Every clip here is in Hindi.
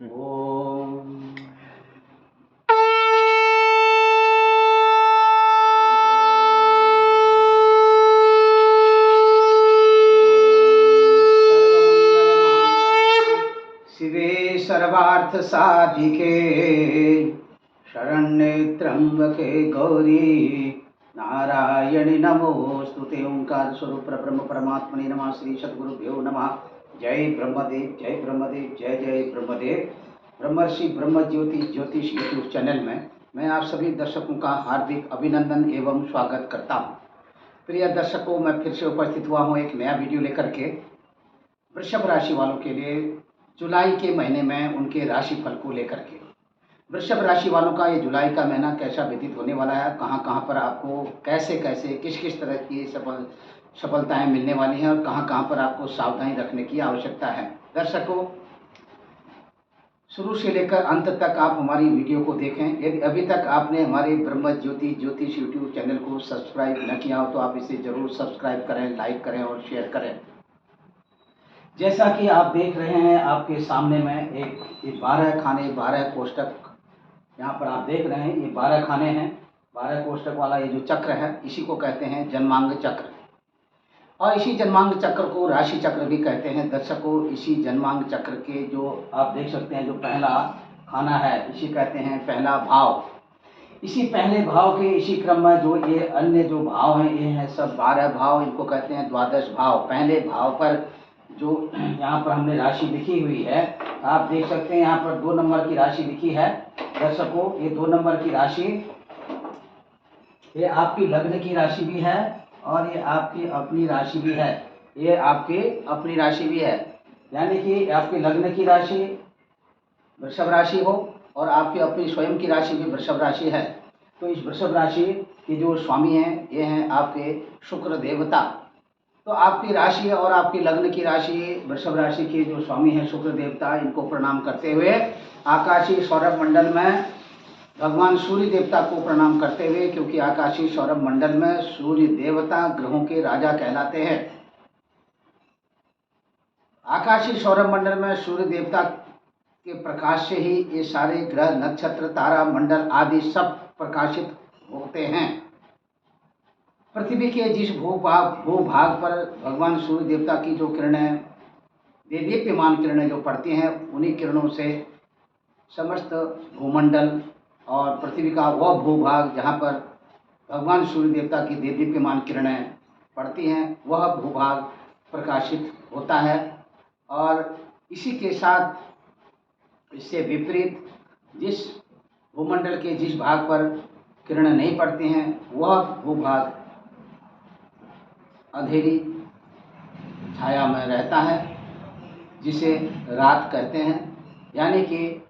ओम शिवे सर्वार्थ साधिके शरण्ये त्र्यंबके गौरी नारायणि नमोस्तुते। ओंकार स्वरूप ब्रह्म परमात्मने नमः। श्री सद्गुरुभ्यो नमः। जय ब्रह्मदेव, जय ब्रह्मदेव, जय जय ब्रह्मदेव। ब्रह्मर्षि ब्रह्म ज्योति ज्योतिष यूट्यूब चैनल में मैं आप सभी दर्शकों का हार्दिक अभिनंदन एवं स्वागत करता हूँ। प्रिय दर्शकों, मैं फिर से उपस्थित हुआ हूँ एक नया वीडियो लेकर के वृषभ राशि वालों के लिए जुलाई के महीने में उनके राशिफल को लेकर के। वृषभ राशि वालों का ये जुलाई का महीना कैसा व्यतीत होने वाला है, कहाँ कहाँ पर आपको कैसे कैसे किस किस तरह की सफलताएं मिलने वाली हैं और कहाँ कहाँ पर आपको सावधानी रखने की आवश्यकता है। दर्शकों, शुरू से लेकर अंत तक आप हमारी वीडियो को देखें। यदि अभी तक आपने हमारे ब्रह्म ज्योति ज्योतिष यूट्यूब चैनल को सब्सक्राइब न किया हो तो आप इसे जरूर सब्सक्राइब करें, लाइक करें और शेयर करें। जैसा कि आप देख रहे हैं आपके सामने में एक 12 खाने 12 कोष्टक यहाँ पर आप देख रहे हैं। ये 12 खाने हैं। 12 कोष्टक वाला ये जो चक्र है इसी को कहते हैं जन्मांग चक्र, और इसी जन्मांग चक्र को राशि चक्र भी कहते हैं। दर्शकों, इसी जन्मांग चक्र के जो आप देख सकते हैं जो पहला खाना है इसी कहते हैं पहला भाव। इसी पहले भाव के इसी क्रम में जो ये अन्य जो भाव हैं ये हैं सब 12 भाव, इनको कहते हैं द्वादश भाव। पहले भाव पर जो यहाँ पर हमने राशि लिखी हुई है आप देख सकते हैं, यहाँ पर 2 नंबर की राशि लिखी है। दर्शकों, ये 2 नंबर की राशि ये आपकी लग्न की राशि भी है और ये आपकी अपनी राशि भी है। ये आपकी अपनी राशि भी है, यानी कि आपकी लग्न की राशि वृषभ राशि हो और आपकी अपनी स्वयं की राशि भी वृषभ राशि है। तो इस वृषभ राशि के जो स्वामी हैं ये हैं आपके शुक्र देवता। तो आपकी राशि और आपकी लग्न की राशि वृषभ राशि के जो स्वामी हैं शुक्र देवता, इनको प्रणाम करते हुए आकाशीय सौरभ मंडल में भगवान सूर्य देवता को प्रणाम करते हुए, क्योंकि आकाशीय सौरभ मंडल में सूर्य देवता ग्रहों के राजा कहलाते हैं। आकाशीय सौरभ मंडल में सूर्य देवता के प्रकाश से ही ये सारे ग्रह नक्षत्र तारा मंडल आदि सब प्रकाशित होते हैं। पृथ्वी के जिस भूभाग पर भगवान सूर्य देवता की जो किरणें दीप्यमान किरणें जो पड़ती हैं उन्हीं किरणों से समस्त भूमंडल और पृथ्वी का वह भूभाग जहाँ पर भगवान सूर्य देवता की दीप्यमान किरणें पड़ती हैं वह भूभाग प्रकाशित होता है। और इसी के साथ इससे विपरीत जिस भूमंडल के जिस भाग पर किरणें नहीं पड़ती हैं वह भूभाग अंधेरी छाया में रहता है, जिसे रात कहते हैं। यानी कि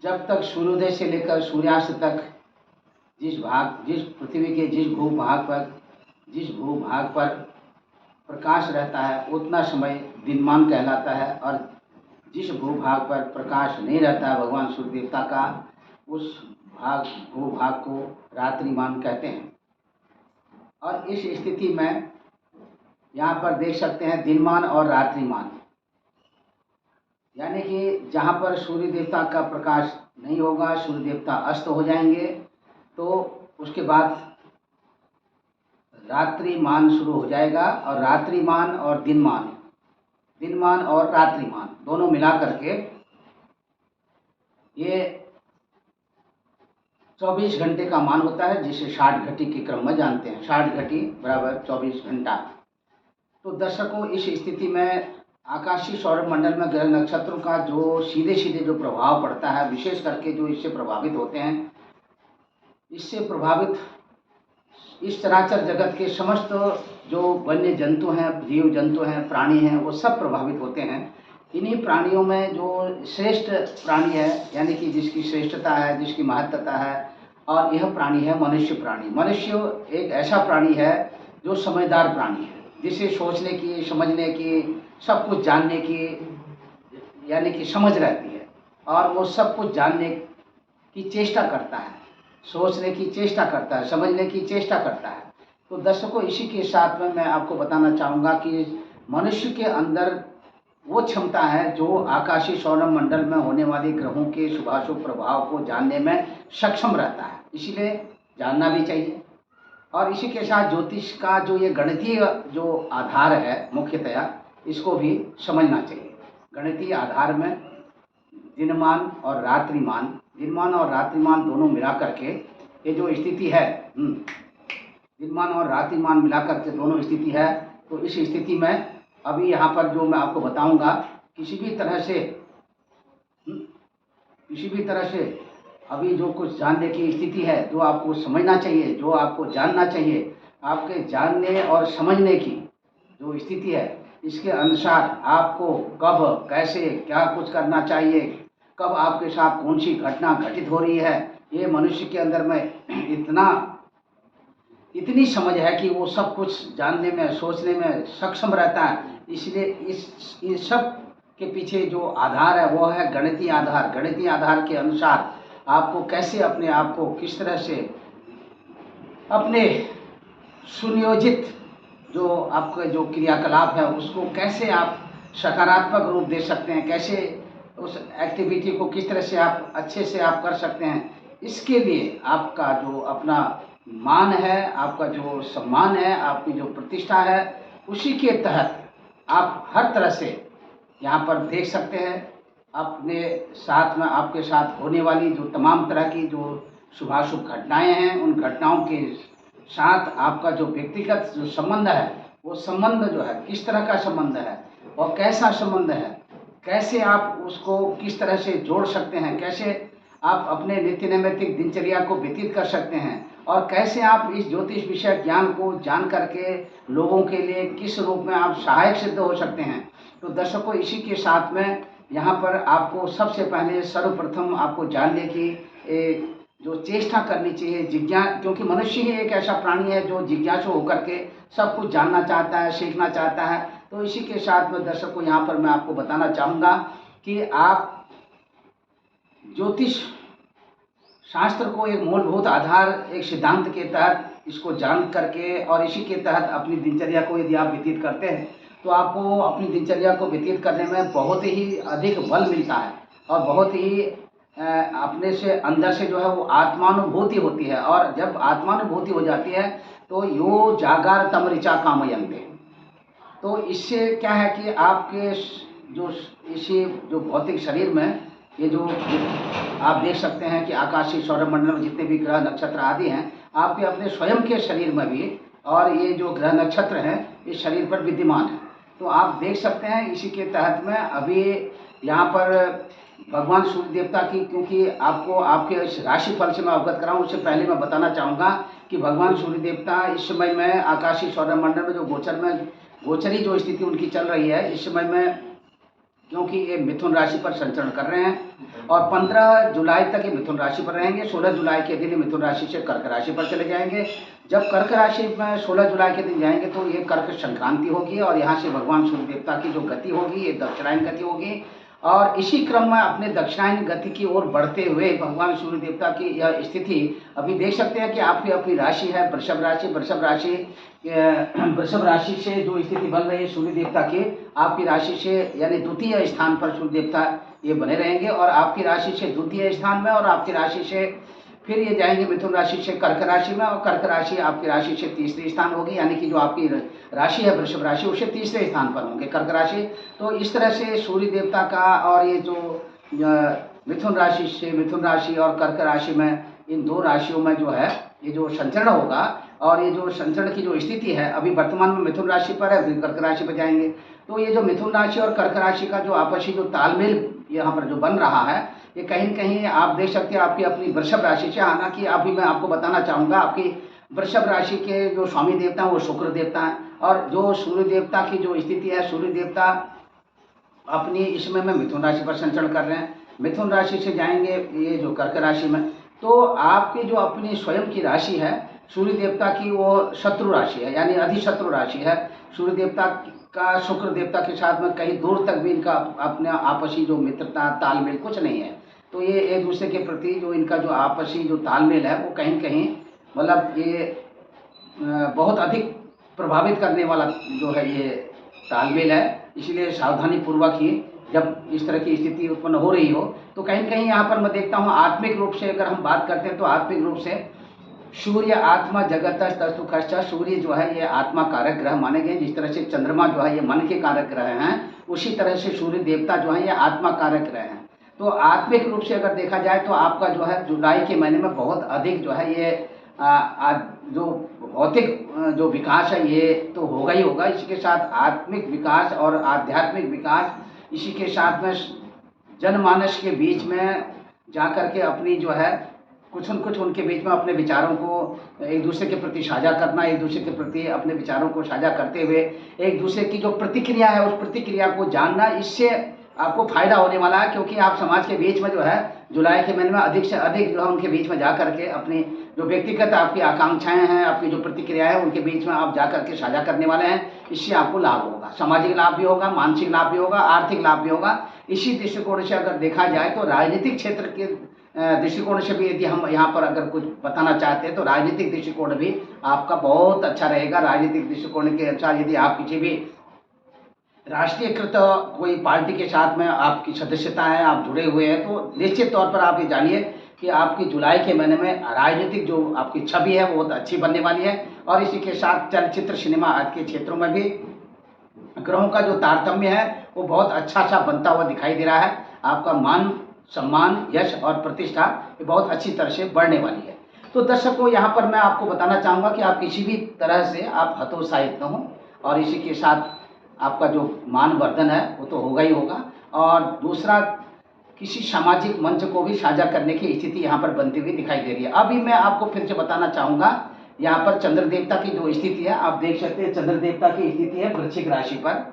जब तक सूर्योदय से लेकर सूर्यास्त तक जिस पृथ्वी के जिस भूभाग पर प्रकाश रहता है उतना समय दिनमान कहलाता है, और जिस भूभाग पर प्रकाश नहीं रहता है भगवान सूर्य देवता का उस भूभाग को रात्रिमान कहते हैं। और इस स्थिति में यहाँ पर देख सकते हैं दिनमान और रात्रिमान, यानी कि जहाँ पर सूर्य देवता का प्रकाश नहीं होगा, सूर्य देवता अस्त हो जाएंगे, तो उसके बाद रात्रिमान शुरू हो जाएगा। और रात्रिमान और दिनमान और रात्रिमान दोनों मिला करके ये 24 घंटे का मान होता है, जिसे 60 घटी के क्रम में जानते हैं। 60 घटी बराबर 24 घंटा। तो दर्शकों, इस स्थिति में आकाशीय सौरभ मंडल में ग्रह नक्षत्रों का जो सीधे सीधे जो प्रभाव पड़ता है, विशेष करके जो इससे प्रभावित होते हैं, इससे प्रभावित इस चराचर जगत के समस्त जो वन्य जंतु हैं, जीव जंतु हैं, प्राणी हैं, वो सब प्रभावित होते हैं। इन्हीं प्राणियों में जो श्रेष्ठ प्राणी है, यानी कि जिसकी श्रेष्ठता है, जिसकी महत्ता है, और यह प्राणी है मनुष्य प्राणी। मनुष्य एक ऐसा प्राणी है जो समझदार प्राणी है, जिसे सोचने की, समझने की, सब कुछ जानने की यानी कि समझ रहती है, और वो सब कुछ जानने की चेष्टा करता है, सोचने की चेष्टा करता है, समझने की चेष्टा करता है। तो दर्शकों, इसी के साथ में मैं आपको बताना चाहूँगा कि मनुष्य के अंदर वो क्षमता है जो आकाशीय सौरमंडल में होने वाले ग्रहों के शुभाशुभ प्रभाव को जानने में सक्षम रहता है, इसीलिए जानना भी चाहिए। और इसी के साथ ज्योतिष का जो ये गणितीय जो आधार है मुख्यतया, इसको भी समझना चाहिए। गणितीय आधार में दिनमान और रात्रिमान दोनों मिला करके ये जो स्थिति है, दिनमान और रात्रिमान मिलाकर के दोनों स्थिति है। तो इस स्थिति में अभी यहाँ पर जो मैं आपको बताऊंगा, किसी भी तरह से अभी जो कुछ जानने की स्थिति है, जो आपको समझना चाहिए, जो आपको जानना चाहिए, आपके जानने और समझने की जो स्थिति है, इसके अनुसार आपको कब कैसे क्या कुछ करना चाहिए, कब आपके साथ कौन सी घटना घटित हो रही है, ये मनुष्य के अंदर में इतनी समझ है कि वो सब कुछ जानने में सोचने में सक्षम रहता है। इसलिए इस सब के पीछे जो आधार है वो है गणितीय आधार के अनुसार आपको कैसे अपने आप को किस तरह से अपने सुनियोजित जो आपका जो क्रियाकलाप है उसको कैसे आप सकारात्मक रूप दे सकते हैं, कैसे उस एक्टिविटी को किस तरह से आप अच्छे से आप कर सकते हैं, इसके लिए आपका जो अपना मान है, आपका जो सम्मान है, आपकी जो प्रतिष्ठा है, उसी के तहत आप हर तरह से यहाँ पर देख सकते हैं। अपने साथ में आपके साथ होने वाली जो तमाम तरह की जो शुभाशुभ घटनाएं हैं, उन घटनाओं के साथ आपका जो व्यक्तिगत जो संबंध है, वो संबंध जो है किस तरह का संबंध है और कैसा संबंध है, कैसे आप उसको किस तरह से जोड़ सकते हैं, कैसे आप अपने नित्य नैमित्तिक दिनचर्या को व्यतीत कर सकते हैं और कैसे आप इस ज्योतिष विषय ज्ञान को जान करके लोगों के लिए किस रूप में आप सहायक सिद्ध हो सकते हैं। तो दर्शकों, इसी के साथ में यहाँ पर आपको सबसे पहले सर्वप्रथम आपको जानने की जो चेष्टा करनी चाहिए, क्योंकि मनुष्य ही एक ऐसा प्राणी है जो जिज्ञासु होकर के सब कुछ जानना चाहता है, सीखना चाहता है। तो इसी के साथ में दर्शकों यहाँ पर मैं आपको बताना चाहूँगा कि आप ज्योतिष शास्त्र को एक मूलभूत आधार, एक सिद्धांत के तहत इसको जान करके और इसी के तहत अपनी दिनचर्या को यदि आप व्यतीत करते हैं तो आपको अपनी दिनचर्या को व्यतीत करने में बहुत ही अधिक बल मिलता है और बहुत ही अपने से अंदर से जो है वो आत्मानुभूति होती है। और जब आत्मानुभूति हो जाती है तो यो जागर तम ऋचा कामयन्ते। तो इससे क्या है कि आपके जो इसी जो भौतिक शरीर में ये जो आप देख सकते हैं कि आकाशीय सौरमंडल में जितने भी ग्रह नक्षत्र आदि हैं, आपके अपने स्वयं के शरीर में भी और ये जो ग्रह नक्षत्र हैं इस शरीर पर विद्यमान है। तो आप देख सकते हैं इसी के तहत में अभी यहाँ पर भगवान सूर्य देवता की, क्योंकि आपको आपके राशिफल से मैं अवगत कराऊँ उससे पहले मैं बताना चाहूँगा कि भगवान सूर्य देवता इस समय में आकाशीय सौरमंडल में जो गोचरी जो स्थिति उनकी चल रही है इस समय में, क्योंकि ये मिथुन राशि पर संचरण कर रहे हैं और 15 जुलाई तक ये मिथुन राशि पर रहेंगे। 16 जुलाई के दिन मिथुन राशि से कर्क राशि पर चले जाएंगे। जब कर्क राशि में 16 जुलाई के दिन जाएंगे तो ये कर्क संक्रांति होगी और यहाँ से भगवान सूर्य देवता की जो गति होगी ये दक्षिणायन गति होगी। और इसी क्रम में अपने दक्षिणायन गति की ओर बढ़ते हुए भगवान सूर्य देवता की यह स्थिति अभी देख सकते हैं कि आपकी अपनी राशि है वृषभ राशि से जो स्थिति बन रही है सूर्य देवता की, आपकी राशि से यानी द्वितीय स्थान पर सूर्य देवता ये बने रहेंगे और आपकी राशि से द्वितीय स्थान में और आपकी राशि से फिर ये जाएंगे मिथुन राशि से कर्क राशि में और कर्क राशि आपकी राशि से तीसरे स्थान होगी, यानी कि जो आपकी राशि है वृषभ राशि उससे तीसरे स्थान पर होंगे कर्क राशि। तो इस तरह से सूर्य देवता का और ये जो मिथुन राशि और कर्क राशि में, इन दो राशियों में जो है ये जो संचरण होगा और ये जो संचरण की जो स्थिति है अभी वर्तमान में मिथुन राशि पर है, फिर कर्क राशि पर जाएंगे। तो ये जो मिथुन राशि और कर्क राशि का जो आपसी जो तालमेल यहाँ पर जो बन रहा है ये कहीं न कहीं आप देख सकते हैं आपकी अपनी वृषभ राशि से। हालांकि अभी मैं आपको बताना चाहूँगा आपकी वृषभ राशि के जो स्वामी देवता हैं वो शुक्र देवता हैं और जो सूर्य देवता की जो स्थिति है, सूर्य देवता अपनी इस समय में मिथुन राशि पर संचरण कर रहे हैं। मिथुन राशि से जाएंगे ये जो कर्क राशि में, तो आपकी जो अपनी स्वयं की राशि है सूर्य देवता की वो शत्रु राशि है, यानी अधिशत्रु राशि है। सूर्य देवता का शुक्र देवता के साथ में कहीं दूर तक भी इनका अपने आपसी जो मित्रता तालमेल कुछ नहीं है। तो ये एक दूसरे के प्रति जो इनका जो आपसी जो तालमेल है वो कहीं कहीं मतलब ये बहुत अधिक प्रभावित करने वाला जो है ये तालमेल है। इसलिए सावधानी पूर्वक ही जब इस तरह की स्थिति उत्पन्न हो रही हो तो कहीं न कहीं यहाँ पर मैं देखता हूँ आत्मिक रूप से अगर हम बात करते हैं तो आत्मिक रूप से सूर्य आत्मा जगत तस्तु कश्च, सूर्य जो है ये आत्मा कारक ग्रह माने गए। जिस तरह से चंद्रमा जो है ये मन के कारक ग्रह हैं, उसी तरह से सूर्य देवता जो है ये आत्मा कारक ग्रह हैं। तो आत्मिक रूप से अगर देखा जाए तो आपका जो है जुलाई के महीने में बहुत अधिक जो है ये जो भौतिक जो विकास है ये तो होगा ही होगा, इसी के साथ आत्मिक विकास और आध्यात्मिक विकास, इसी के साथ में जनमानस के बीच में जा कर के अपनी जो है कुछ न कुछ उनके बीच में अपने विचारों को एक दूसरे के प्रति साझा करना, एक दूसरे के प्रति अपने विचारों को साझा करते हुए एक दूसरे की जो प्रतिक्रिया है उस प्रतिक्रिया को जानना, इससे आपको फायदा होने वाला है। क्योंकि आप समाज के बीच में जो है जुलाई के महीने में अधिक से अधिक जो है उनके बीच में जा करके अपनी जो व्यक्तिगत आपकी आकांक्षाएं हैं, आपकी जो प्रतिक्रिया है उनके बीच में आप जा करके साझा करने वाले हैं। इससे आपको लाभ होगा, सामाजिक लाभ भी होगा, मानसिक लाभ भी होगा, आर्थिक लाभ भी होगा। इसी दृष्टिकोण से अगर देखा जाए तो राजनीतिक क्षेत्र के दृष्टिकोण से भी यदि हम यहाँ पर अगर कुछ बताना चाहते हैं तो राजनीतिक दृष्टिकोण भी आपका बहुत अच्छा रहेगा। राजनीतिक दृष्टिकोण के अनुसार यदि आप किसी भी राष्ट्रीयकृत कोई पार्टी के साथ में आपकी सदस्यता है, आप जुड़े हुए हैं, तो निश्चित तौर पर आप ये जानिए कि आपकी जुलाई के महीने में राजनीतिक जो आपकी छवि है वो बहुत अच्छी बनने वाली है। और इसी के साथ चलचित्र सिनेमा आदि के क्षेत्रों में भी ग्रहों का जो तारतम्य है वो बहुत अच्छा सा बनता हुआ दिखाई दे रहा है। आपका मान सम्मान, यश और प्रतिष्ठा ये बहुत अच्छी तरह से बढ़ने वाली है। तो दर्शकों, यहाँ पर मैं आपको बताना चाहूँगा कि आप किसी भी तरह से आप हतोत्साहित न हो, और इसी के साथ आपका जो मान वर्धन है वो तो होगा ही होगा। और दूसरा, किसी सामाजिक मंच को भी साझा करने की स्थिति यहाँ पर बनती हुई दिखाई दे रही है। अभी मैं आपको फिर से बताना चाहूँगा, यहाँ पर चंद्र देवता की जो स्थिति है आप देख सकते हैं। चंद्र देवता की स्थिति है वृश्चिक राशि पर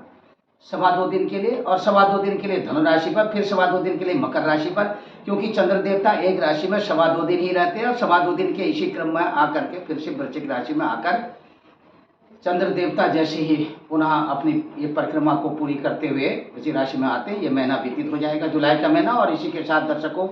2.25 दिन के लिए, और 2.25 दिन के लिए धनु राशि पर, फिर 2.25 दिन के लिए मकर राशि पर। क्योंकि चंद्र देवता एक राशि में 2.25 दिन ही रहते हैं, और 2.25 दिन के इसी क्रम में आकर के फिर से वृश्चिक राशि में आकर चंद्र देवता जैसे ही पुनः अपनी ये परिक्रमा को पूरी करते हुए वृश्चिक राशि में आते हैं। ये महीना व्यतीत हो जाएगा, जुलाई का महीना। और इसी के साथ दर्शकों,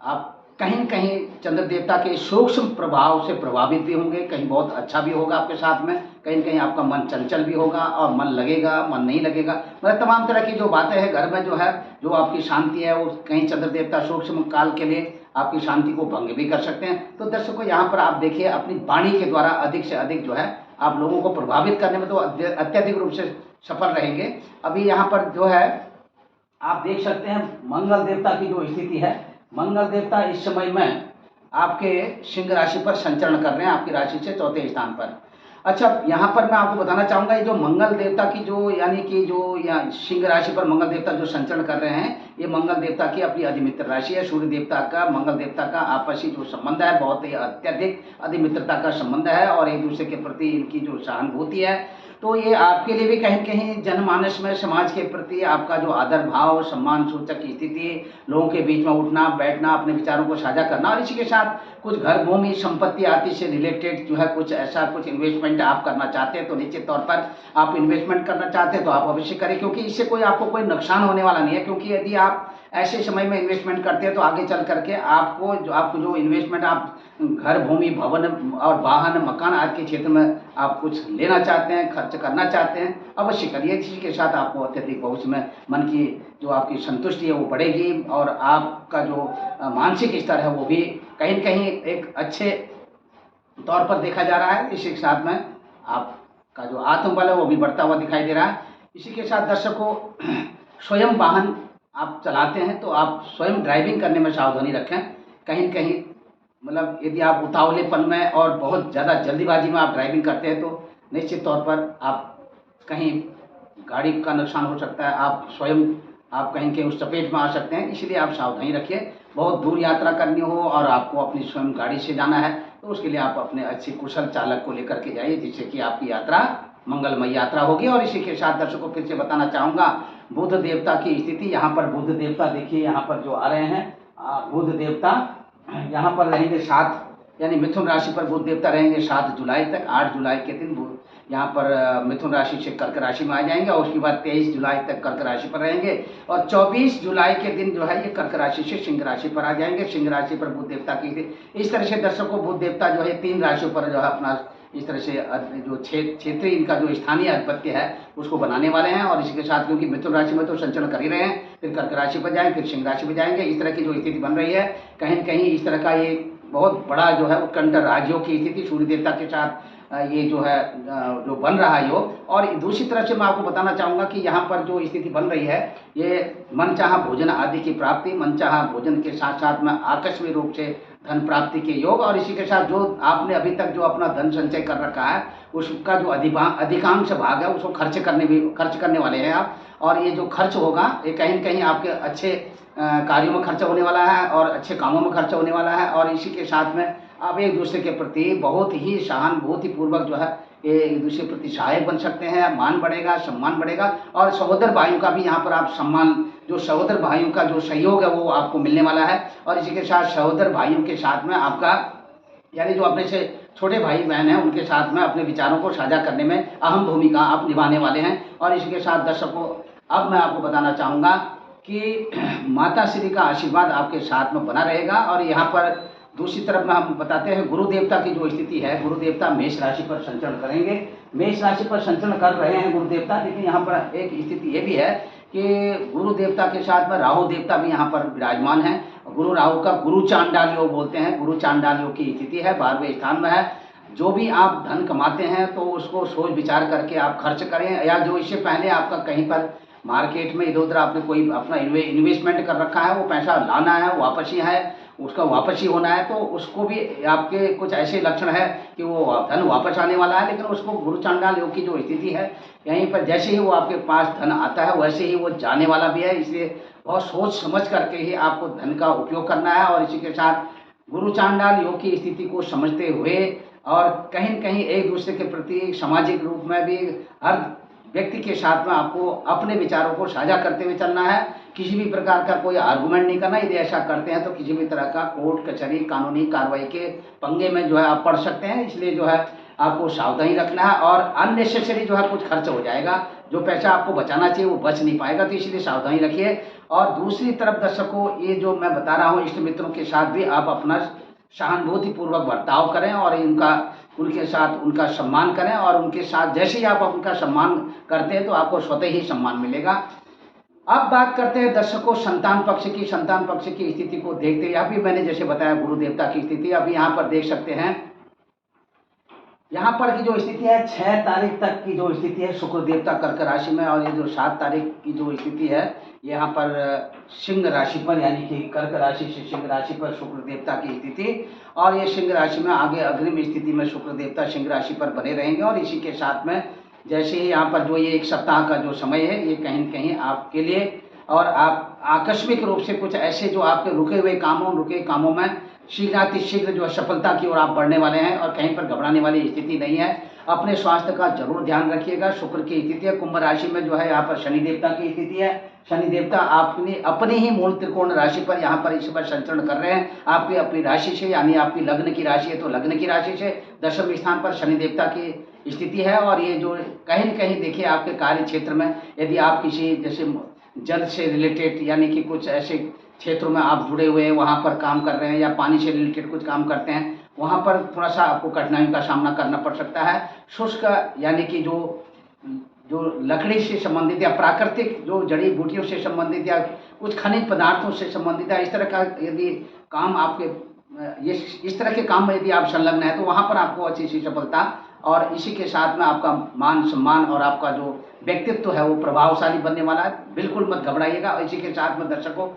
आप कहीं न कहीं चंद्र देवता के सूक्ष्म प्रभाव से प्रभावित भी होंगे, कहीं बहुत अच्छा भी होगा आपके साथ में, कहीं न कहीं आपका मन चंचल भी होगा, और मन लगेगा, मन नहीं लगेगा, मतलब तमाम तरह की जो बातें हैं घर में जो है, जो आपकी शांति है वो कहीं चंद्र देवता सूक्ष्म काल के लिए आपकी शांति को भंग भी कर सकते हैं। तो दर्शकों, यहाँ पर आप देखिए अपनी वाणी के द्वारा अधिक से अधिक जो है आप लोगों को प्रभावित करने में तो अत्यधिक रूप से सफल रहेंगे। अभी यहाँ पर जो है आप देख सकते हैं मंगल देवता की जो स्थिति है, मंगल देवता इस समय में आपके सिंह राशि पर संचरण कर रहे हैं, आपकी राशि से चौथे स्थान पर। अच्छा, यहाँ पर मैं आपको बताना चाहूँगा, ये जो मंगल देवता की जो यानी कि जो यहाँ सिंह राशि पर मंगल देवता जो संचरण कर रहे हैं, ये मंगल देवता की अपनी अधिमित्र राशि है। सूर्य देवता का मंगल देवता का आपसी जो संबंध है बहुत ही अत्यधिक अधिमित्रता का संबंध है, और एक दूसरे के प्रति इनकी जो सहानुभूति है, तो ये आपके लिए भी कहीं न कहीं जनमानस में समाज के प्रति आपका जो आदर भाव, सम्मान सूचक स्थिति, लोगों के बीच में उठना बैठना, अपने विचारों को साझा करना, और इसी के साथ कुछ घर भूमि संपत्ति आदि से रिलेटेड जो है कुछ ऐसा कुछ इन्वेस्टमेंट आप करना चाहते हैं, तो निश्चित तौर पर आप इन्वेस्टमेंट करना चाहते हैं तो आप अवश्य करें, क्योंकि इससे कोई आपको कोई नुकसान होने वाला नहीं है। क्योंकि यदि आप ऐसे समय में इन्वेस्टमेंट करते हैं तो आगे चल करके आपको जो इन्वेस्टमेंट आप घर भूमि भवन और वाहन मकान आदि के क्षेत्र में आप कुछ लेना चाहते हैं, खर्च करना चाहते हैं, अवश्य करिए। इसी के साथ आपको अत्यधिक भविष्य में मन की जो आपकी संतुष्टि है वो बढ़ेगी, और आपका जो मानसिक स्तर है वो भी कहीं न कहीं एक अच्छे तौर पर देखा जा रहा है। इसी के साथ में आपका जो आत्मबल है वो भी बढ़ता हुआ दिखाई दे रहा है। इसी के साथ दर्शकों, स्वयं वाहन आप चलाते हैं तो आप स्वयं ड्राइविंग करने में सावधानी रखें। कहीं न कहीं मतलब यदि आप उतावलेपन में और बहुत ज़्यादा जल्दीबाजी में आप ड्राइविंग करते हैं तो निश्चित तौर पर आप कहीं गाड़ी का नुकसान हो सकता है, आप स्वयं आप कहीं के उस चपेट में आ सकते हैं। इसलिए आप सावधानी रखिए। बहुत दूर यात्रा करनी हो और आपको अपनी स्वयं गाड़ी से जाना है तो उसके लिए आप अपने अच्छे कुशल चालक को लेकर के जाइए, जिससे कि आपकी यात्रा मंगलमय यात्रा होगी। और इसी के साथ दर्शकों फिर से बताना चाहूँगा, बुध देवता की स्थिति, यहाँ पर बुध देवता देखिए यहाँ पर जो आ रहे हैं, बुध देवता यहाँ पर रहेंगे 7 यानी मिथुन राशि पर बुध देवता रहेंगे 7 जुलाई तक। 8 जुलाई के दिन यहाँ पर मिथुन राशि से कर्क राशि में आ जाएंगे, और उसके बाद 23 जुलाई तक कर्क राशि पर रहेंगे, और 24 जुलाई के दिन जो है ये कर्क राशि से सिंह राशि पर आ जाएंगे। सिंह राशि पर बुध देवता की इस तरह से दर्शकों बुध देवता जो है 3 राशियों पर जो है अपना इस तरह से जो क्षेत्रीय इनका जो स्थानीय आधिपत्य है उसको बनाने वाले हैं। और इसी के साथ क्योंकि मिथुन राशि में तो संचरण कर ही रहे हैं, फिर कर्क राशि पर जाएँ, फिर सिंह राशि पर जाएंगे, इस तरह की जो स्थिति बन रही है, कहीं न कहीं इस तरह का ये बहुत बड़ा जो है उत्कंठ राज्यों की स्थिति सूर्य देवता के साथ ये जो है जो बन रहा है योग। और दूसरी तरफ से मैं आपको बताना चाहूँगा कि यहाँ पर जो स्थिति बन रही है, ये मनचाहा भोजन आदि की प्राप्ति, मनचाहा भोजन के साथ साथ में आकस्मिक रूप से धन प्राप्ति के योग, और इसी के साथ जो आपने अभी तक जो अपना धन संचय कर रखा है उसका जो अधिकांश भाग है उसको खर्च करने वाले हैं आप। और ये जो खर्च होगा ये कहीं न कहीं आपके अच्छे कार्यों में खर्चा होने वाला है और अच्छे कामों में खर्चा होने वाला है। और इसी के साथ में आप एक दूसरे के प्रति बहुत ही सहानुभूतिपूर्वक जो है ये एक दूसरे के प्रति सहायक बन सकते हैं, मान बढ़ेगा, सम्मान बढ़ेगा। और सहोदर भाइयों का भी यहाँ पर आप सम्मान, जो सहोदर भाइयों का जो सहयोग है वो आपको मिलने वाला है। और इसी के साथ सहोदर भाइयों के साथ में आपका यानी जो अपने से छोटे भाई बहन हैं उनके साथ में अपने विचारों को साझा करने में अहम भूमिका आप निभाने वाले हैं। और इसी के साथ दर्शकों, अब मैं आपको बताना चाहूँगा कि माता श्री का आशीर्वाद आपके साथ में बना रहेगा। और यहाँ पर दूसरी तरफ में हम बताते हैं गुरु देवता की जो स्थिति है, गुरु देवता मेष राशि पर संचरण करेंगे, मेष राशि पर संचरण कर रहे हैं गुरु देवता। लेकिन यहाँ पर एक स्थिति ये भी है कि गुरु देवता के साथ में राहु देवता भी यहाँ पर विराजमान है। गुरु राहु का गुरु चांडाल योग बोलते हैं, गुरु चांडाल योग की स्थिति है, 12वें स्थान में है। जो भी आप धन कमाते हैं तो उसको सोच विचार करके आप खर्च करें, या जो इससे पहले आपका कहीं पर मार्केट में इधर उधर आपने कोई अपना इन्वेस्टमेंट कर रखा है, वो पैसा लाना है, वापसी है, उसका वापसी होना है, तो उसको भी आपके कुछ ऐसे लक्षण है कि वो धन वापस आने वाला है। लेकिन उसको गुरु चांडाल योग की जो स्थिति है, यहीं पर जैसे ही वो आपके पास धन आता है वैसे ही वो जाने वाला भी है, इसलिए बहुत सोच समझ करके ही आपको धन का उपयोग करना है। और इसी के साथ गुरु चांडाल योग की स्थिति को समझते हुए और कहीं न कहीं एक दूसरे के प्रति सामाजिक रूप में भी हर व्यक्ति के साथ में आपको अपने विचारों को साझा करते हुए चलना है। किसी भी प्रकार का कोई आर्गुमेंट नहीं करना, यदि ऐसा करते हैं तो किसी भी तरह का कोर्ट कचहरी कानूनी कार्रवाई के पंगे में जो है आप पड़ सकते हैं, इसलिए जो है आपको सावधानी रखना है। और अननेसेसरी जो है कुछ खर्च हो जाएगा, जो पैसा आपको बचाना चाहिए वो बच नहीं पाएगा, तो इसलिए सावधानी रखिए। और दूसरी तरफ दर्शकों, ये जो मैं बता रहा हूँ, इष्ट मित्रों के साथ भी आप अपना सहानुभूतिपूर्वक बर्ताव करें और उनके साथ उनका सम्मान करें। और उनके साथ जैसे ही आप उनका सम्मान करते हैं तो आपको स्वतः ही सम्मान मिलेगा। अब बात करते हैं दर्शकों संतान पक्ष की। संतान पक्ष की स्थिति को देखते हैं, अभी मैंने जैसे बताया गुरु देवता की स्थिति, अभी यहाँ पर देख सकते हैं, यहाँ पर की जो स्थिति है 6 तारीख तक की जो स्थिति है शुक्र देवता कर्क राशि में, और ये जो 7 तारीख की जो स्थिति है यहाँ पर सिंह राशि पर, यानी कि कर्क राशि से सिंह राशि पर शुक्र देवता की स्थिति। और ये सिंह राशि में आगे अग्रिम स्थिति में शुक्र देवता सिंह राशि पर बने रहेंगे। और इसी के साथ में जैसे ही यहाँ पर जो ये 1 सप्ताह का जो समय है ये कहीं न कहीं आपके लिए, और आप आकस्मिक रूप से कुछ ऐसे जो आपके रुके कामों में शीघ्र जो है सफलता की ओर आप बढ़ने वाले हैं, और कहीं पर घबराने वाली स्थिति नहीं है। अपने स्वास्थ्य का जरूर ध्यान रखिएगा। शुक्र की स्थिति है, कुंभ राशि में जो है यहाँ पर शनि देवता की स्थिति है। शनि देवता अपनी ही मूल त्रिकोण राशि पर यहाँ पर इस बार संचरण कर रहे हैं, आपकी अपनी राशि से, यानी आपकी लग्न की राशि है तो लग्न की राशि से 10वें स्थान पर शनि देवता की स्थिति है। और ये जो कहीं न कहीं देखिए आपके कार्य क्षेत्र में, यदि आप किसी जैसे जल से रिलेटेड यानी कि कुछ ऐसे क्षेत्रों में आप जुड़े हुए हैं, वहाँ पर काम कर रहे हैं, या पानी से रिलेटेड कुछ काम करते हैं, वहाँ पर थोड़ा सा आपको कठिनाइयों का सामना करना पड़ सकता है। शुष्क यानी कि जो लकड़ी से संबंधित या प्राकृतिक जो जड़ी बूटियों से संबंधित या कुछ खनिज पदार्थों से संबंधित है, इस तरह का यदि काम आपके इस तरह के काम में यदि आप संलग्न है तो वहाँ पर आपको अच्छी सी सफलता, और इसी के साथ में आपका मान सम्मान और आपका जो व्यक्तित्व है वो प्रभावशाली बनने वाला है। बिल्कुल मत घबराइएगा। और इसी के साथ में दर्शकों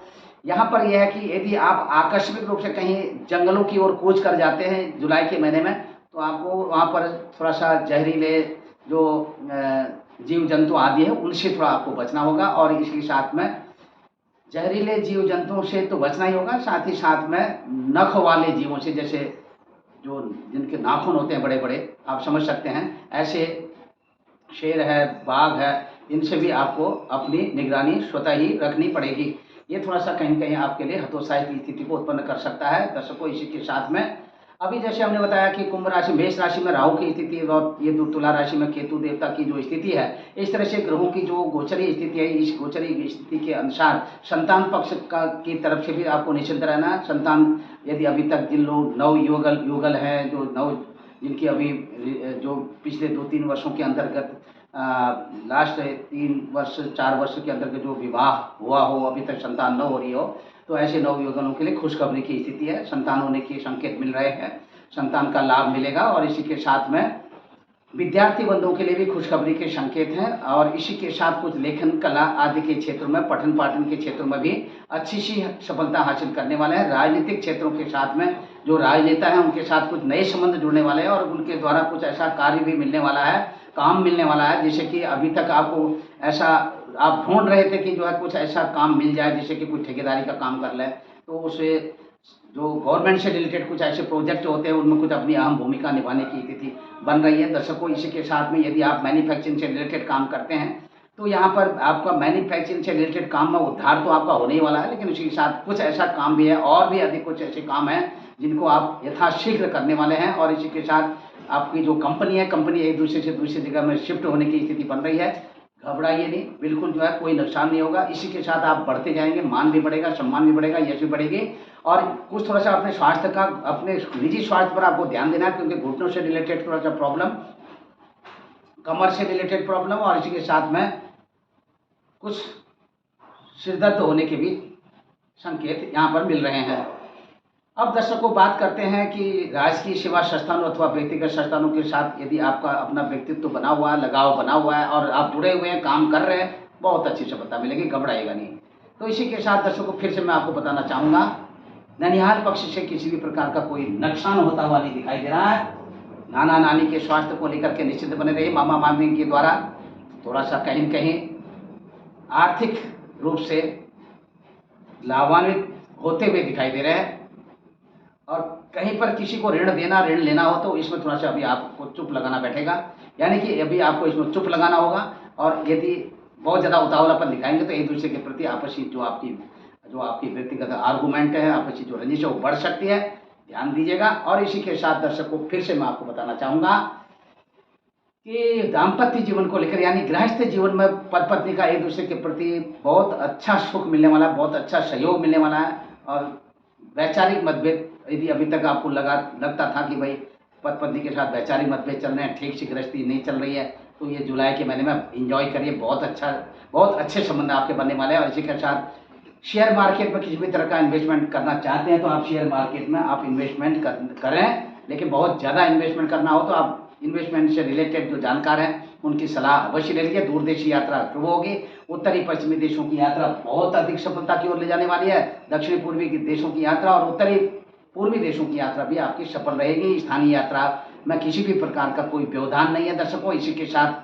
यहाँ पर यह है कि यदि आप आकस्मिक रूप से कहीं जंगलों की ओर कूच कर जाते हैं जुलाई के महीने में, तो आपको वहाँ पर थोड़ा सा जहरीले जो जीव जंतु आदि है उनसे थोड़ा आपको बचना होगा। और इसके साथ में जहरीले जीव जंतुओं से तो बचना ही होगा, साथ ही साथ में नख वाले जीवों से, जैसे जो जिनके नाखून होते हैं बड़े बड़े, आप समझ सकते हैं, ऐसे शेर है, बाघ है, इनसे भी आपको अपनी निगरानी स्वतः ही रखनी पड़ेगी। ये थोड़ा सा कहीं कहीं आपके लिए हतोत्साही की स्थिति को उत्पन्न कर सकता है दर्शकों। इसी के साथ में अभी जैसे हमने बताया कि कुंभ राशि मेष राशि में राहु की स्थिति और ये तुला राशि में केतु देवता की जो स्थिति है, इस तरह से ग्रहों की जो गोचरीय स्थिति है, इस गोचरीय स्थिति के अनुसार संतान पक्ष की तरफ से भी आपको निश्चिंत रहना है। संतान यदि अभी तक जिन लोग नव युगल हैं, जो नव जिनकी अभी जो पिछले 2-3 वर्षों के अंतर्गत लास्ट 3 वर्ष 4 वर्ष के अंतर्गत जो विवाह हुआ हो, अभी तक संतान न हो रही हो, तो ऐसे नवयुवकों के लिए खुशखबरी की स्थिति है। संतान होने के संकेत मिल रहे हैं, संतान का लाभ मिलेगा। और इसी के साथ में विद्यार्थी बंधुओं के लिए भी खुशखबरी के संकेत हैं। और इसी के साथ कुछ लेखन कला आदि के क्षेत्रों में, पठन पाठन के क्षेत्रों में भी अच्छी सी सफलता हासिल करने वाले हैं। राजनीतिक क्षेत्रों के साथ में जो राजनेता हैं उनके साथ कुछ नए संबंध जुड़ने वाले हैं और उनके द्वारा कुछ ऐसा कार्य भी मिलने वाला है, काम मिलने वाला है, जैसे कि अभी तक आपको ऐसा आप ढूंढ रहे थे कि जो है कुछ ऐसा काम मिल जाए, जैसे कि कोई ठेकेदारी का काम कर ले, तो उसे जो गवर्नमेंट से रिलेटेड कुछ ऐसे प्रोजेक्ट होते हैं उनमें कुछ अपनी अहम भूमिका निभाने की स्थिति बन रही है। दर्शकों, इसी के साथ में यदि आप मैन्युफैक्चरिंग से रिलेटेड काम करते हैं तो यहाँ पर आपका मैन्युफैक्चरिंग से रिलेटेड काम में उद्धार तो आपका होने ही वाला है, लेकिन उसी के साथ कुछ ऐसा काम भी है और भी अधिक कुछ ऐसे काम हैं जिनको आप यथाशीघ्र करने वाले हैं। और इसी के साथ आपकी जो कंपनी है, कंपनी एक दूसरे से दूसरी जगह में शिफ्ट होने की स्थिति बन रही है। घबराइए नहीं, बिल्कुल जो है कोई नुकसान नहीं होगा। इसी के साथ आप बढ़ते जाएंगे, मान भी बढ़ेगा, सम्मान भी बढ़ेगा, यश भी बढ़ेगी। और कुछ थोड़ा सा अपने स्वास्थ्य का, अपने निजी स्वास्थ्य पर आपको ध्यान देना है, क्योंकि घुटनों से रिलेटेड थोड़ा सा प्रॉब्लम, कमर से रिलेटेड प्रॉब्लम और इसी के साथ में कुछ सिरदर्द होने के भी संकेत यहाँ पर मिल रहे हैं। अब दर्शकों, बात करते हैं कि राजकीय सेवा संस्थानों अथवा व्यक्तिगत संस्थानों के साथ यदि आपका अपना व्यक्तित्व बना हुआ है, लगाव बना हुआ है और आप जुड़े हुए हैं, काम कर रहे हैं, बहुत अच्छी सफलता मिलेगी, घबराएगा नहीं। तो इसी के साथ दर्शकों फिर से मैं आपको बताना चाहूँगा, ननिहाल पक्ष से किसी भी प्रकार का कोई नुकसान होता हुआ नहीं दिखाई दे रहा है। नाना नानी के स्वास्थ्य को लेकर के निश्चिंत बने रहिए। मामा मामी के द्वारा थोड़ा सा कहीं कहीं आर्थिक रूप से लाभान्वित होते हुए दिखाई दे रहे हैं। और कहीं पर किसी को ऋण देना, ऋण लेना हो तो इसमें थोड़ा सा अभी आपको चुप लगाना बैठेगा, यानी कि अभी आपको इसमें चुप लगाना होगा। और यदि बहुत ज़्यादा उतावलापन दिखाएंगे तो एक दूसरे के प्रति आपसी जो आपकी व्यक्तिगत आर्गूमेंट है, आपसी जो रंजिश है वो बढ़ सकती है, ध्यान दीजिएगा। और इसी के साथ दर्शकों फिर से मैं आपको बताना चाहूँगा कि दाम्पत्य जीवन को लेकर, यानी गृहस्थ जीवन में पति पत्नी का एक दूसरे के प्रति बहुत अच्छा सुख मिलने वाला है, बहुत अच्छा सहयोग मिलने वाला है। और वैचारिक मतभेद यदि अभी तक आपको लगता था कि भाई पति पत्नी के साथ वैचारिक मतभेद चल रहे हैं, ठीक से गृहस्थी नहीं चल रही है, तो ये जुलाई के महीने में एंजॉय करिए, बहुत अच्छे संबंध आपके बनने वाले हैं। और इसी के साथ शेयर मार्केट में किसी भी तरह का इन्वेस्टमेंट करना चाहते हैं तो आप शेयर मार्केट में आप इन्वेस्टमेंट करें, लेकिन बहुत ज़्यादा इन्वेस्टमेंट करना हो तो आप इन्वेस्टमेंट से रिलेटेड जो जानकार हैं उनकी सलाह अवश्य ले लीजिए। दूरदेशी यात्रा शुरू होगी, उत्तरी पश्चिमी देशों की यात्रा बहुत अधिक सफलता की ओर ले जाने वाली है। दक्षिणी पूर्वी देशों की यात्रा और उत्तरी पूर्वी देशों की यात्रा भी आपकी सफल रहेगी। स्थानीय यात्रा में किसी भी प्रकार का कोई व्यवधान नहीं है दर्शकों। इसी के साथ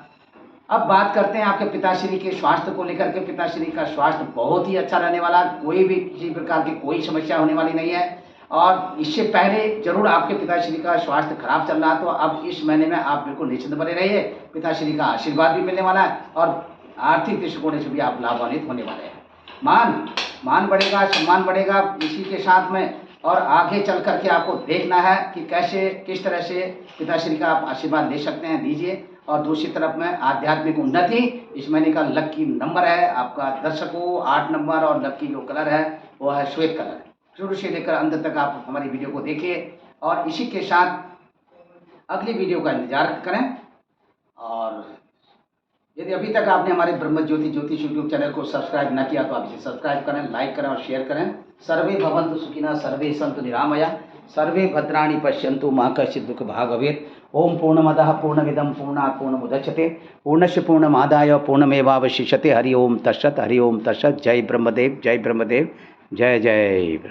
अब बात करते हैं आपके पिताश्री के स्वास्थ्य को लेकर के। पिताश्री का स्वास्थ्य बहुत ही अच्छा रहने वाला, कोई भी किसी प्रकार की कोई समस्या होने वाली नहीं है। और इससे पहले जरूर आपके पिताश्री का स्वास्थ्य खराब चल रहा, तो अब इस महीने में आप बिल्कुल निश्चिंत बने रहिए, पिताश्री का आशीर्वाद भी मिलने वाला है और आर्थिक दृष्टिकोण से भी आप लाभान्वित होने वाले हैं। मान बढ़ेगा, सम्मान बढ़ेगा इसी के साथ में। और आगे चल करके आपको देखना है कि किस तरह से पिताश्री का आप आशीर्वाद ले सकते हैं, दीजिए। और दूसरी तरफ में आध्यात्मिक उन्नति, इस महीने का लकी नंबर है आपका दर्शकों 8 नंबर, और लकी जो कलर है वो है श्वेत कलर। शुरू से लेकर अंत तक आप हमारी वीडियो को देखिए और इसी के साथ अगली वीडियो का इंतजार करें। और यदि अभी तक आपने हमारे ब्रह्म ज्योति ज्योतिष यूट्यूब चैनल को सब्सक्राइब न किया तो आप इसे सब्सक्राइब करें, लाइक करें और शेयर करें। सर्वे भवन्तु सुखिनः, सर्वे सन्तु निरामया, सर्वे भद्राणि पश्यन्तु मा कश्चित् दुःख भाग् भवेत्। ओम पूर्णमदः पूर्णमिदं पूर्णात् पूर्णमुदच्यते पूर्णस्य पूर्णमादाय पूर्णमेवावशिष्यते। हरि ओम तत्सत्, हरि ओम तत्सत्। जय ब्रह्मदेव, जय ब्रह्मदेव, जय जय।